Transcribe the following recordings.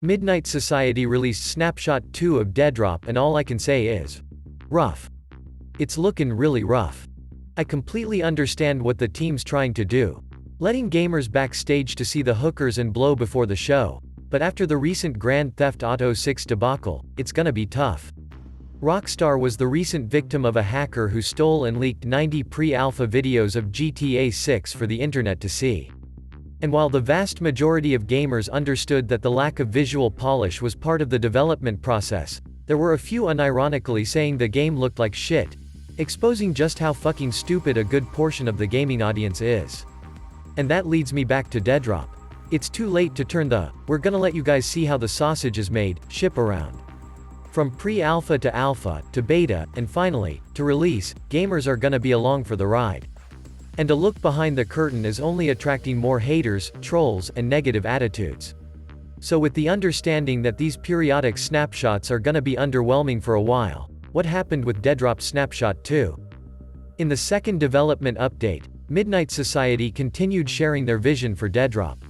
Midnight Society released Snapshot 2 of DEADROP, and all I can say is rough. It's looking really rough. I completely understand what the team's trying to do, letting gamers backstage to see the hookers and blow before the show, but after the recent Grand Theft Auto 6 debacle, it's gonna be tough. Rockstar was the recent victim of a hacker who stole and leaked 90 pre-alpha videos of GTA 6 for the internet to see. And while the vast majority of gamers understood that the lack of visual polish was part of the development process, there were a few unironically saying the game looked like shit, exposing just how fucking stupid a good portion of the gaming audience is. And that leads me back to DEADROP. It's too late to turn the "we're gonna let you guys see how the sausage is made" ship around. From pre-alpha to alpha, to beta, and finally, to release, gamers are gonna be along for the ride. And a look behind the curtain is only attracting more haters, trolls, and negative attitudes. So with the understanding that these periodic snapshots are gonna be underwhelming for a while, what happened with DEADROP Snapshot 2? In the second development update, Midnight Society continued sharing their vision for DEADROP.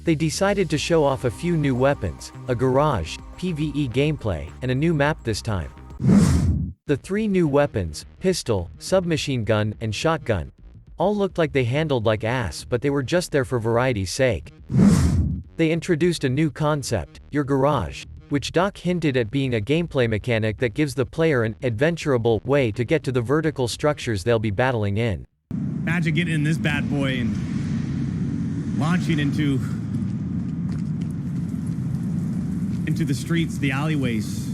They decided to show off a few new weapons, a garage, PvE gameplay, and a new map this time. The three new weapons, pistol, submachine gun, and shotgun, all looked like they handled like ass, but they were just there for variety's sake. They introduced a new concept, your garage, which Doc hinted at being a gameplay mechanic that gives the player an adventurable way to get to the vertical structures they'll be battling in. Imagine getting in this bad boy and launching into the streets, the alleyways.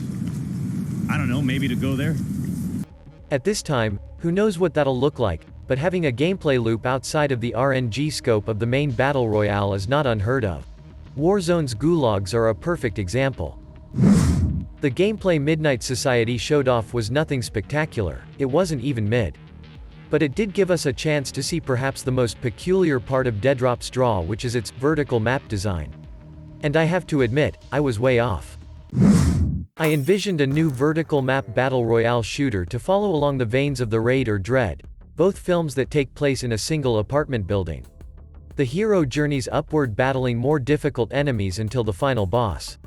I don't know, maybe to go there. At this time, who knows what that'll look like, but having a gameplay loop outside of the RNG scope of the main battle royale is not unheard of. Warzone's gulags are a perfect example. The gameplay Midnight Society showed off was nothing spectacular, it wasn't even mid. But it did give us a chance to see perhaps the most peculiar part of DEADROP's draw, which is its vertical map design. And I have to admit, I was way off. I envisioned a new vertical map battle royale shooter to follow along the veins of The Raid or Dread, both films that take place in a single apartment building. The hero journeys upward battling more difficult enemies until the final boss.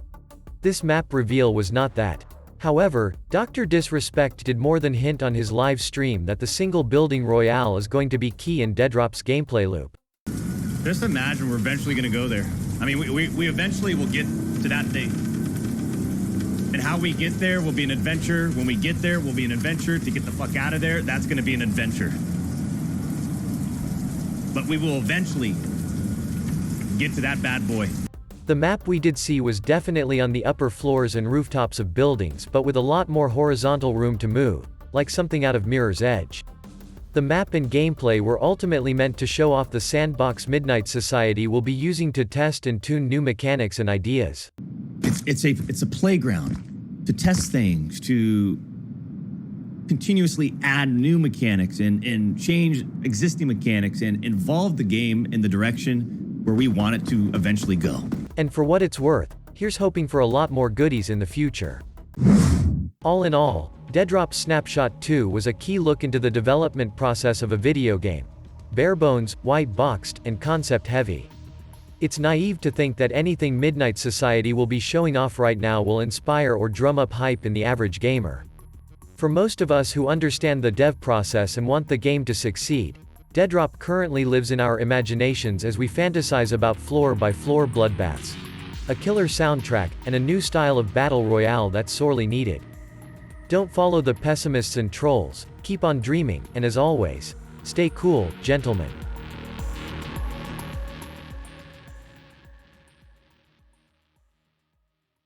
This map reveal was not that. However, Dr. Disrespect did more than hint on his live stream that the single building royale is going to be key in DEADROP's gameplay loop. Just imagine we're eventually going to go there. I mean, we eventually will get to that thing. And how we get there will be an adventure. When we get there, will be an adventure. To get the fuck out of there, that's going to be an adventure. But we will eventually get to that bad boy. The map we did see was definitely on the upper floors and rooftops of buildings, but with a lot more horizontal room to move, like something out of Mirror's Edge. The map and gameplay were ultimately meant to show off the sandbox Midnight Society will be using to test and tune new mechanics and ideas. It's a playground to test things, to continuously add new mechanics and change existing mechanics and evolve the game in the direction where we want it to eventually go. And for what it's worth, here's hoping for a lot more goodies in the future. All in all, DEADROP Snapshot 2 was a key look into the development process of a video game. Bare bones, white boxed, and concept heavy. It's naive to think that anything Midnight Society will be showing off right now will inspire or drum up hype in the average gamer. For most of us who understand the dev process and want the game to succeed, DEADROP currently lives in our imaginations as we fantasize about floor-by-floor bloodbaths, a killer soundtrack, and a new style of battle royale that's sorely needed. Don't follow the pessimists and trolls, keep on dreaming, and as always, stay cool, gentlemen.